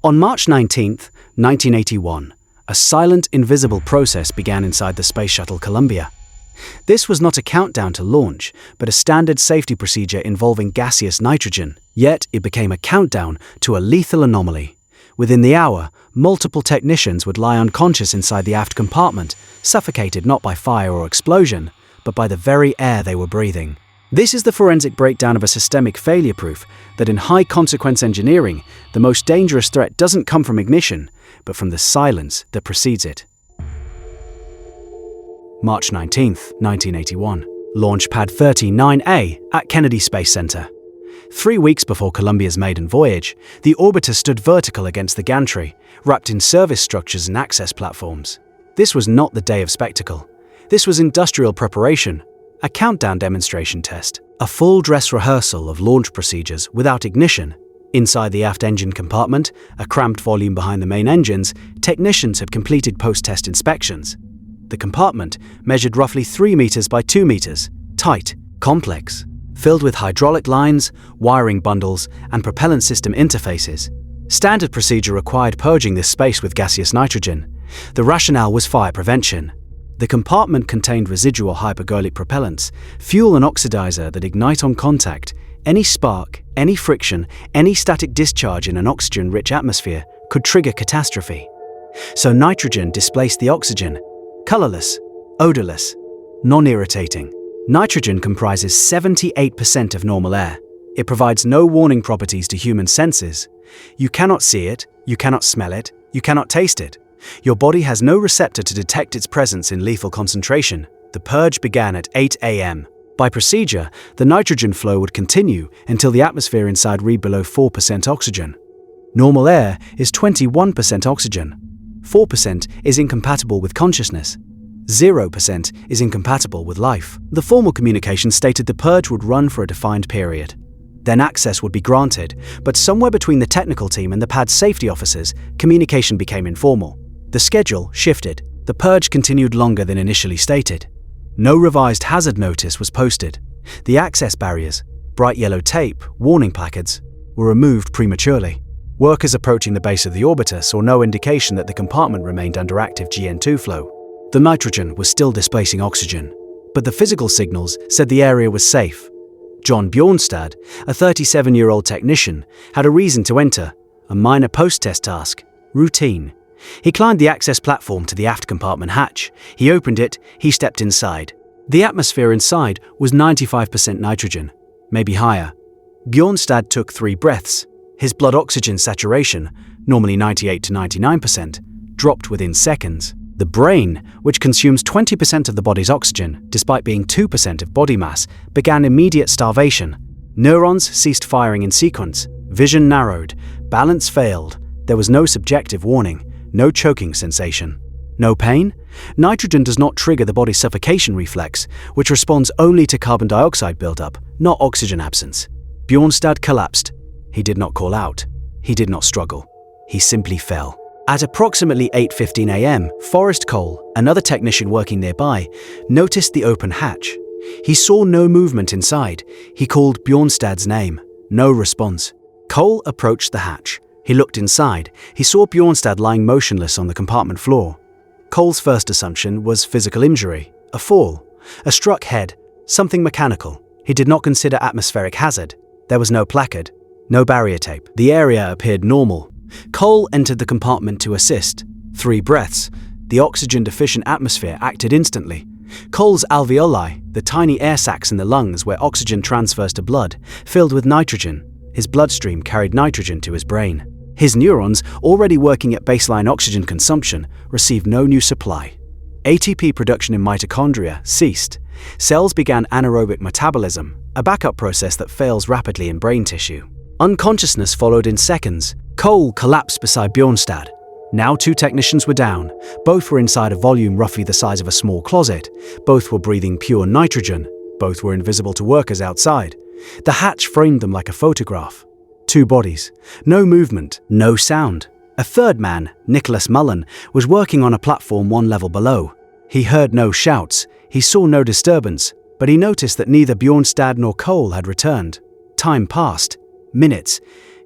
On March 19, 1981, a silent, invisible process began inside the Space Shuttle Columbia. This was not a countdown to launch, but a standard safety procedure involving gaseous nitrogen. Yet it became a countdown to a lethal anomaly. Within the hour, multiple technicians would lie unconscious inside the aft compartment, suffocated not by fire or explosion, but by the very air they were breathing. This is the forensic breakdown of a systemic failure proof that in high-consequence engineering, the most dangerous threat doesn't come from ignition, but from the silence that precedes it. March 19, 1981. Launch Pad 39A at Kennedy Space Center. 3 weeks before Columbia's maiden voyage, the orbiter stood vertical against the gantry, wrapped in service structures and access platforms. This was not the day of spectacle. This was industrial preparation, a countdown demonstration test, a full dress rehearsal of launch procedures without ignition. Inside the aft engine compartment, a cramped volume behind the main engines, technicians had completed post-test inspections. The compartment measured roughly 3 meters by 2 meters, tight, complex, filled with hydraulic lines, wiring bundles, and propellant system interfaces. Standard procedure required purging this space with gaseous nitrogen. The rationale was fire prevention. The compartment contained residual hypergolic propellants, fuel and oxidizer that ignite on contact. Any spark, any friction, any static discharge in an oxygen-rich atmosphere could trigger catastrophe. So nitrogen displaced the oxygen, colorless, odorless, non-irritating. Nitrogen comprises 78% of normal air. It provides no warning properties to human senses. You cannot see it, you cannot smell it, you cannot taste it. Your body has no receptor to detect its presence in lethal concentration. The purge began at 8 a.m. By procedure, the nitrogen flow would continue until the atmosphere inside read below 4% oxygen. Normal air is 21% oxygen. 4% is incompatible with consciousness. 0% is incompatible with life. The formal communication stated the purge would run for a defined period. Then access would be granted, but somewhere between the technical team and the pad's safety officers, communication became informal. The schedule shifted. The purge continued longer than initially stated. No revised hazard notice was posted. The access barriers, bright yellow tape, warning placards, were removed prematurely. Workers approaching the base of the orbiter saw no indication that the compartment remained under active GN2 flow. The nitrogen was still displacing oxygen, but the physical signals said the area was safe. John Bjornstad, a 37-year-old technician, had a reason to enter, a minor post-test task, routine. He climbed the access platform to the aft compartment hatch. He opened it, he stepped inside. The atmosphere inside was 95% nitrogen, maybe higher. Bjornstad took 3 breaths. His blood oxygen saturation, normally 98 to 99%, dropped within seconds. The brain, which consumes 20% of the body's oxygen, despite being 2% of body mass, began immediate starvation. Neurons ceased firing in sequence. Vision narrowed. Balance failed. There was no subjective warning. No choking sensation. No pain? Nitrogen does not trigger the body's suffocation reflex, which responds only to carbon dioxide buildup, not oxygen absence. Bjornstad collapsed. He did not call out. He did not struggle. He simply fell. At approximately 8:15 a.m., Forrest Cole, another technician working nearby, noticed the open hatch. He saw no movement inside. He called Bjornstad's name. No response. Cole approached the hatch. He looked inside. He saw Bjornstad lying motionless on the compartment floor. Cole's first assumption was physical injury, a fall, a struck head, something mechanical. He did not consider atmospheric hazard. There was no placard, no barrier tape. The area appeared normal. Cole entered the compartment to assist. 3 breaths. The oxygen-deficient atmosphere acted instantly. Cole's alveoli, the tiny air sacs in the lungs where oxygen transfers to blood, filled with nitrogen. His bloodstream carried nitrogen to his brain. His neurons, already working at baseline oxygen consumption, received no new supply. ATP production in mitochondria ceased. Cells began anaerobic metabolism, a backup process that fails rapidly in brain tissue. Unconsciousness followed in seconds. Cole collapsed beside Bjornstad. Now 2 technicians were down. Both were inside a volume roughly the size of a small closet. Both were breathing pure nitrogen. Both were invisible to workers outside. The hatch framed them like a photograph. 2 bodies. No movement, no sound. A third man, Nicholas Mullen, was working on a platform 1 level below. He heard no shouts. He saw no disturbance, but he noticed that neither Bjornstad nor Cole had returned. Time passed. Minutes.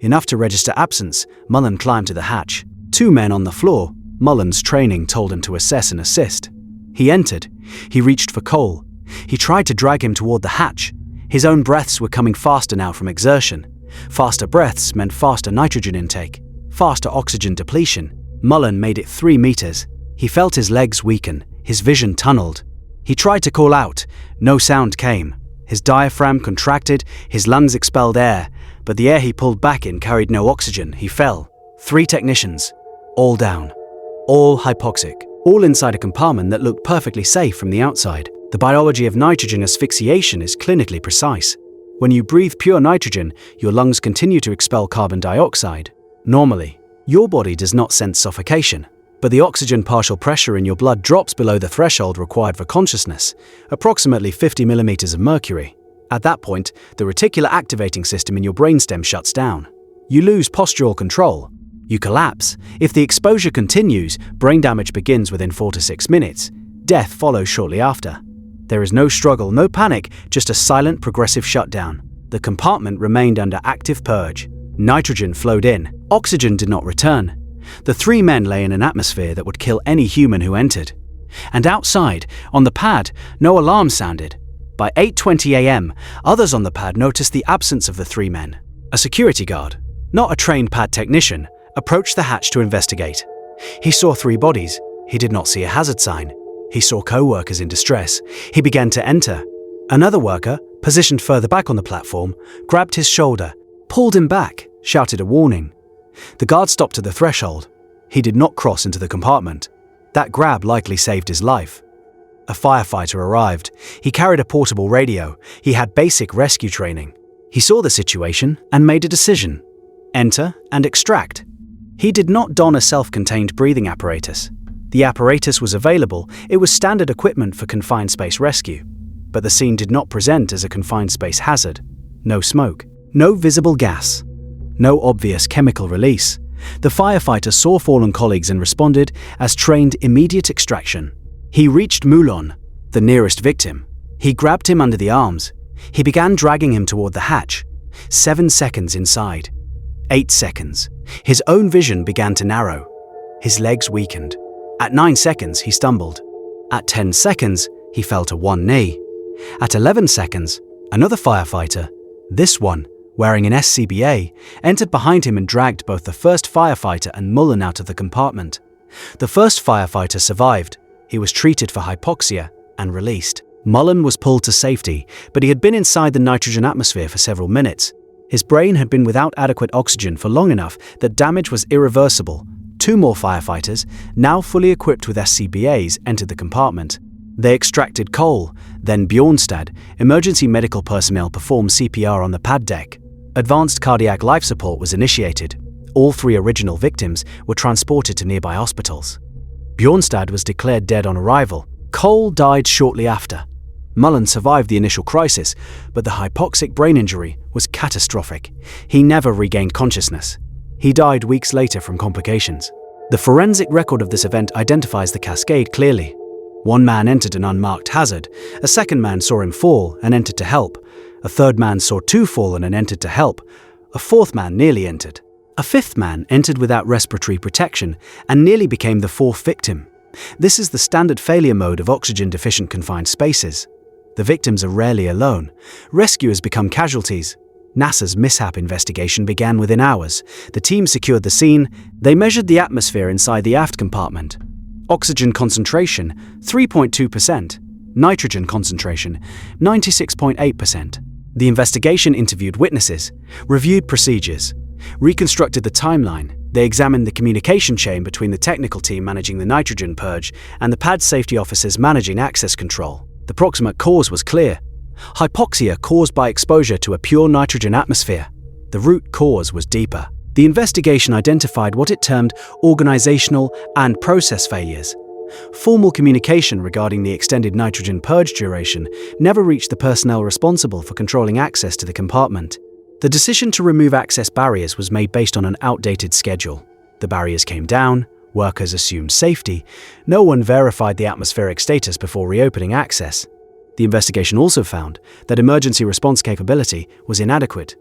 Enough to register absence, Mullen climbed to the hatch. 2 men on the floor. Mullen's training told him to assess and assist. He entered. He reached for Cole. He tried to drag him toward the hatch. His own breaths were coming faster now from exertion. Faster breaths meant faster nitrogen intake, faster oxygen depletion. Mullen made it 3 meters. He felt his legs weaken, his vision tunneled. He tried to call out. No sound came. His diaphragm contracted, his lungs expelled air, but the air he pulled back in carried no oxygen. He fell. 3 technicians, all down, all hypoxic, all inside a compartment that looked perfectly safe from the outside. The biology of nitrogen asphyxiation is clinically precise. When you breathe pure nitrogen, your lungs continue to expel carbon dioxide. Normally, your body does not sense suffocation, but the oxygen partial pressure in your blood drops below the threshold required for consciousness, approximately 50 millimeters of mercury. At that point, the reticular activating system in your brainstem shuts down. You lose postural control. You collapse. If the exposure continues, brain damage begins within 4 to 6 minutes. Death follows shortly after. There is no struggle, no panic, just a silent progressive shutdown. The compartment remained under active purge. Nitrogen flowed in. Oxygen did not return. The 3 men lay in an atmosphere that would kill any human who entered. And outside, on the pad, no alarm sounded. By 8:20 a.m., others on the pad noticed the absence of the 3 men. A security guard, not a trained pad technician, approached the hatch to investigate. He saw 3 bodies. He did not see a hazard sign. He saw co-workers in distress. He began to enter. Another worker, positioned further back on the platform, grabbed his shoulder, pulled him back, shouted a warning. The guard stopped at the threshold. He did not cross into the compartment. That grab likely saved his life. A firefighter arrived. He carried a portable radio. He had basic rescue training. He saw the situation and made a decision: enter and extract. He did not don a self-contained breathing apparatus. The apparatus was available. It was standard equipment for confined space rescue. But the scene did not present as a confined space hazard. No smoke, no visible gas, no obvious chemical release. The firefighter saw fallen colleagues and responded as trained immediate extraction. He reached Mullen, the nearest victim. He grabbed him under the arms. He began dragging him toward the hatch. 7 seconds inside. 8 seconds. His own vision began to narrow. His legs weakened. At 9 seconds, he stumbled. At 10 seconds, he fell to one knee. At 11 seconds, another firefighter, this one, wearing an SCBA, entered behind him and dragged both the first firefighter and Mullen out of the compartment. The first firefighter survived. He was treated for hypoxia and released. Mullen was pulled to safety, but he had been inside the nitrogen atmosphere for several minutes. His brain had been without adequate oxygen for long enough that damage was irreversible. 2 more firefighters, now fully equipped with SCBAs, entered the compartment. They extracted Cole, then Bjornstad. Emergency medical personnel performed CPR on the pad deck. Advanced cardiac life support was initiated. All 3 original victims were transported to nearby hospitals. Bjornstad was declared dead on arrival. Cole died shortly after. Mullen survived the initial crisis, but the hypoxic brain injury was catastrophic. He never regained consciousness. He died weeks later from complications. The forensic record of this event identifies the cascade clearly. 1 man entered an unmarked hazard. A 2nd man saw him fall and entered to help. A 3rd man saw 2 fallen and entered to help. A 4th man nearly entered. A 5th man entered without respiratory protection and nearly became the 4th victim. This is the standard failure mode of oxygen-deficient confined spaces. The victims are rarely alone. Rescuers become casualties. NASA's mishap investigation began within hours. The team secured the scene. They measured the atmosphere inside the aft compartment. Oxygen concentration, 3.2%. Nitrogen concentration, 96.8%. The investigation interviewed witnesses, reviewed procedures, reconstructed the timeline. They examined the communication chain between the technical team managing the nitrogen purge and the pad safety officers managing access control. The proximate cause was clear. Hypoxia caused by exposure to a pure nitrogen atmosphere. The root cause was deeper. The investigation identified what it termed organizational and process failures. Formal communication regarding the extended nitrogen purge duration never reached the personnel responsible for controlling access to the compartment. The decision to remove access barriers was made based on an outdated schedule. The barriers came down, workers assumed safety, no one verified the atmospheric status before reopening access. The investigation also found that emergency response capability was inadequate.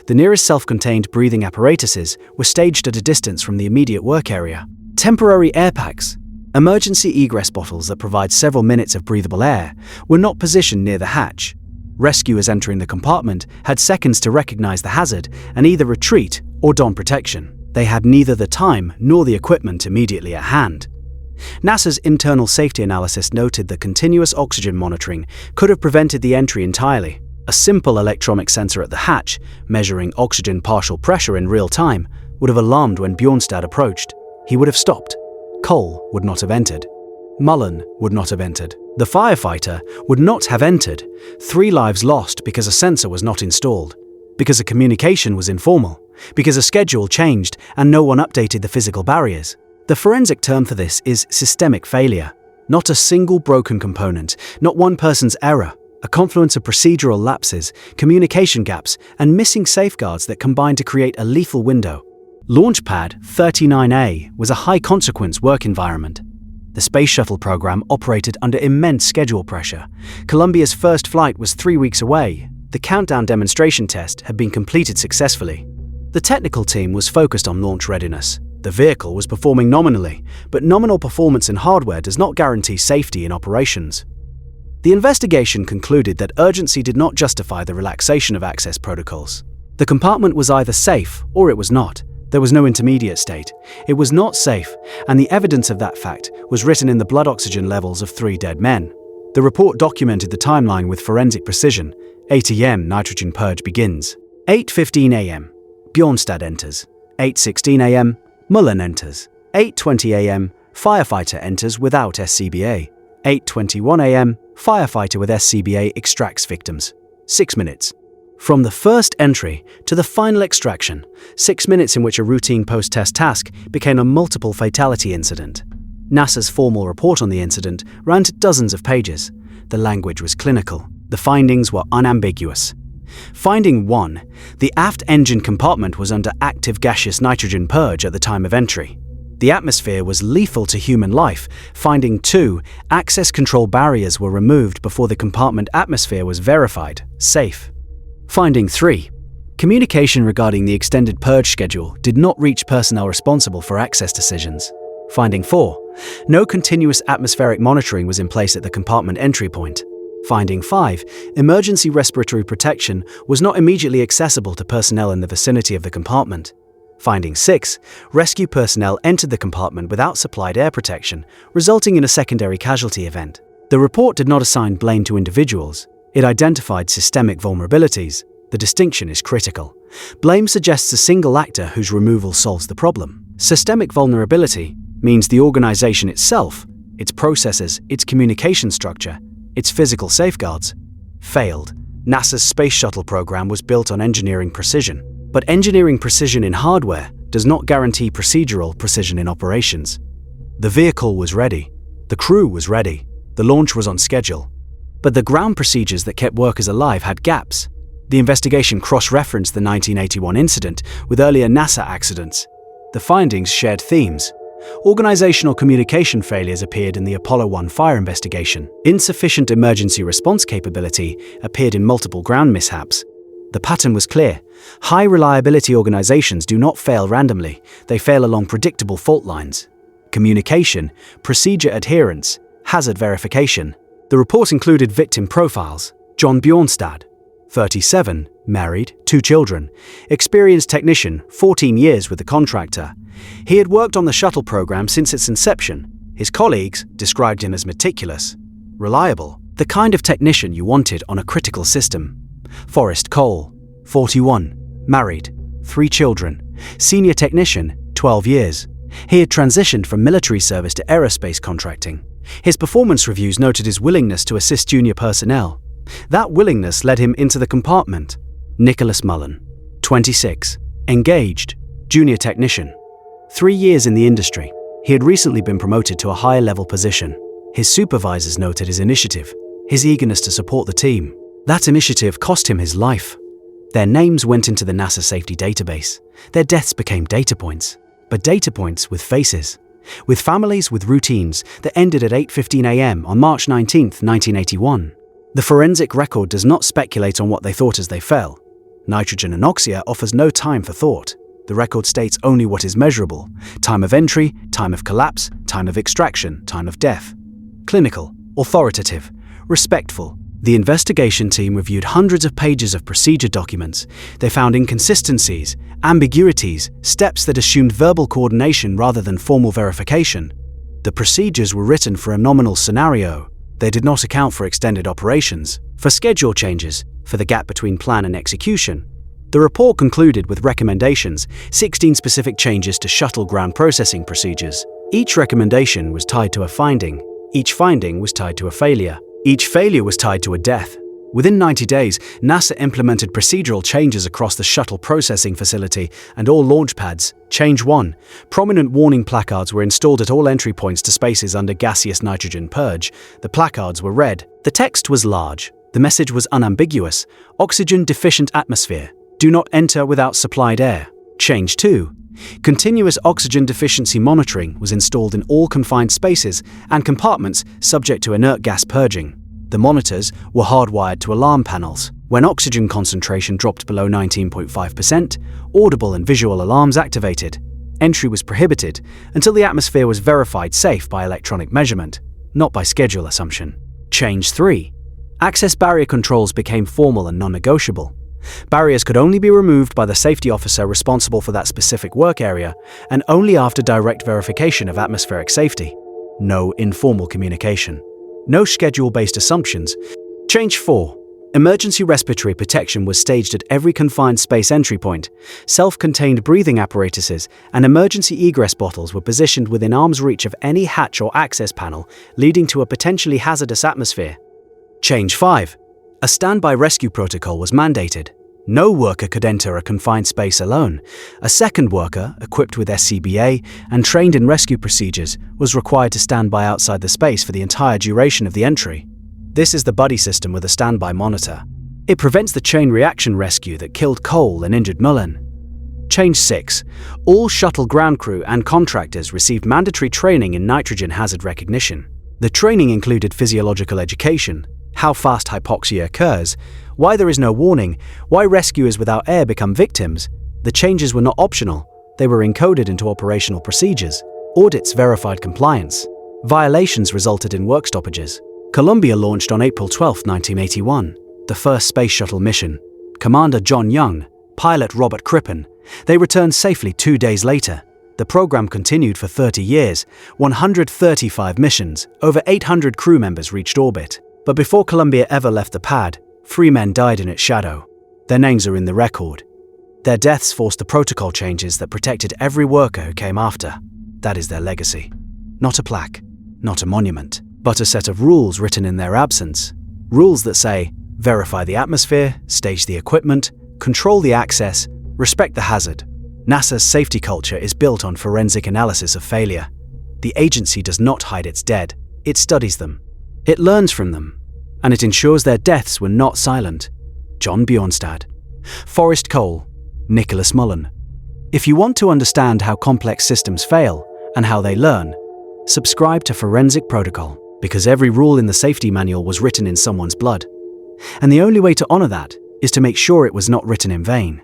The nearest self-contained breathing apparatuses were staged at a distance from the immediate work area. Temporary air packs, emergency egress bottles that provide several minutes of breathable air, were not positioned near the hatch. Rescuers entering the compartment had seconds to recognize the hazard and either retreat or don protection. They had neither the time nor the equipment immediately at hand. NASA's internal safety analysis noted that continuous oxygen monitoring could have prevented the entry entirely. A simple electronic sensor at the hatch, measuring oxygen partial pressure in real time, would have alarmed when Bjornstad approached. He would have stopped. Cole would not have entered. Mullen would not have entered. The firefighter would not have entered. 3 lives lost because a sensor was not installed, because a communication was informal, because a schedule changed and no one updated the physical barriers. The forensic term for this is systemic failure. Not a single broken component, not one person's error. A confluence of procedural lapses, communication gaps, and missing safeguards that combine to create a lethal window. Launchpad 39A was a high-consequence work environment. The Space Shuttle program operated under immense schedule pressure. Columbia's first flight was 3 weeks away. The countdown demonstration test had been completed successfully. The technical team was focused on launch readiness. The vehicle was performing nominally, but nominal performance in hardware does not guarantee safety in operations. The investigation concluded that urgency did not justify the relaxation of access protocols. The compartment was either safe or it was not. There was no intermediate state. It was not safe, and the evidence of that fact was written in the blood oxygen levels of 3 dead men. The report documented the timeline with forensic precision. 8 a.m. nitrogen purge begins. 8:15 a.m. Bjornstad enters. 8:16 a.m. Mullen enters. 8:20 a.m. Firefighter enters without SCBA. 8:21 a.m. Firefighter with SCBA extracts victims. 6 minutes. From the first entry to the final extraction, 6 minutes in which a routine post-test task became a multiple fatality incident. NASA's formal report on the incident ran to dozens of pages. The language was clinical. The findings were unambiguous. Finding 1. The aft engine compartment was under active gaseous nitrogen purge at the time of entry. The atmosphere was lethal to human life. Finding 2. Access control barriers were removed before the compartment atmosphere was verified safe. Finding 3. Communication regarding the extended purge schedule did not reach personnel responsible for access decisions. Finding 4. No continuous atmospheric monitoring was in place at the compartment entry point. Finding 5. Emergency respiratory protection was not immediately accessible to personnel in the vicinity of the compartment. Finding 6. Rescue personnel entered the compartment without supplied air protection, resulting in a secondary casualty event. The report did not assign blame to individuals. It identified systemic vulnerabilities. The distinction is critical. Blame suggests a single actor whose removal solves the problem. Systemic vulnerability means the organization itself, its processes, its communication structure, its physical safeguards, failed. NASA's Space Shuttle program was built on engineering precision. But engineering precision in hardware does not guarantee procedural precision in operations. The vehicle was ready. The crew was ready. The launch was on schedule. But the ground procedures that kept workers alive had gaps. The investigation cross-referenced the 1981 incident with earlier NASA accidents. The findings shared themes. Organizational communication failures appeared in the Apollo 1 fire investigation. Insufficient emergency response capability appeared in multiple ground mishaps. The pattern was clear. High-reliability organizations do not fail randomly. They fail along predictable fault lines. Communication, procedure adherence, hazard verification. The report included victim profiles. John Bjornstad, 37, married, 2 children, experienced technician, 14 years with the contractor. He had worked on the shuttle program since its inception. His colleagues described him as meticulous, reliable, the kind of technician you wanted on a critical system. Forrest Cole, 41, married, 3 children, senior technician, 12 years. He had transitioned from military service to aerospace contracting. His performance reviews noted his willingness to assist junior personnel. That willingness led him into the compartment. Nicholas Mullen, 26, engaged, junior technician, 3 years in the industry. He had recently been promoted to a higher level position. His supervisors noted his initiative, his eagerness to support the team. That initiative cost him his life. Their names went into the NASA safety database. Their deaths became data points, but data points with faces, with families with routines that ended at 8:15 a.m. on March 19, 1981. The forensic record does not speculate on what they thought as they fell. Nitrogen anoxia offers no time for thought. The record states only what is measurable: time of entry, time of collapse, time of extraction, time of death. Clinical, authoritative, respectful. The investigation team reviewed hundreds of pages of procedure documents. They found inconsistencies, ambiguities, steps that assumed verbal coordination rather than formal verification. The procedures were written for a nominal scenario. They did not account for extended operations, for schedule changes, for the gap between plan and execution. The report concluded with recommendations, 16 specific changes to shuttle ground processing procedures. Each recommendation was tied to a finding. Each finding was tied to a failure. Each failure was tied to a death. Within 90 days, NASA implemented procedural changes across the shuttle processing facility and all launch pads. Change 1. Prominent warning placards were installed at all entry points to spaces under gaseous nitrogen purge. The placards were red. The text was large. The message was unambiguous: oxygen-deficient atmosphere. Do not enter without supplied air. Change 2. Continuous oxygen deficiency monitoring was installed in all confined spaces and compartments subject to inert gas purging. The monitors were hardwired to alarm panels. When oxygen concentration dropped below 19.5%, audible and visual alarms activated. Entry was prohibited until the atmosphere was verified safe by electronic measurement, not by schedule assumption. Change 3. Access barrier controls became formal and non-negotiable. Barriers could only be removed by the safety officer responsible for that specific work area, and only after direct verification of atmospheric safety. No informal communication. No schedule-based assumptions. Change 4. Emergency respiratory protection was staged at every confined space entry point. Self-contained breathing apparatuses and emergency egress bottles were positioned within arm's reach of any hatch or access panel, leading to a potentially hazardous atmosphere. Change 5. A standby rescue protocol was mandated. No worker could enter a confined space alone. A second worker, equipped with SCBA and trained in rescue procedures, was required to stand by outside the space for the entire duration of the entry. This is the buddy system with a standby monitor. It prevents the chain reaction rescue that killed Cole and injured Mullen. Change 6. All shuttle ground crew and contractors received mandatory training in nitrogen hazard recognition. The training included physiological education, how fast hypoxia occurs, why there is no warning, why rescuers without air become victims. The changes were not optional. They were encoded into operational procedures. Audits verified compliance. Violations resulted in work stoppages. Columbia launched on April 12, 1981. The first space shuttle mission. Commander John Young, pilot Robert Crippen. They returned safely 2 days later. The program continued for 30 years, 135 missions, over 800 crew members reached orbit. But before Columbia ever left the pad, 3 men died in its shadow. Their names are in the record. Their deaths forced the protocol changes that protected every worker who came after. That is their legacy. Not a plaque, not a monument, but a set of rules written in their absence. Rules that say, verify the atmosphere, stage the equipment, control the access, respect the hazard. NASA's safety culture is built on forensic analysis of failure. The agency does not hide its dead, it studies them. It learns from them, and it ensures their deaths were not silent. John Bjornstad, Forrest Cole, Nicholas Mullen. If you want to understand how complex systems fail and how they learn, subscribe to Forensic Protocol, because every rule in the safety manual was written in someone's blood. And the only way to honor that is to make sure it was not written in vain.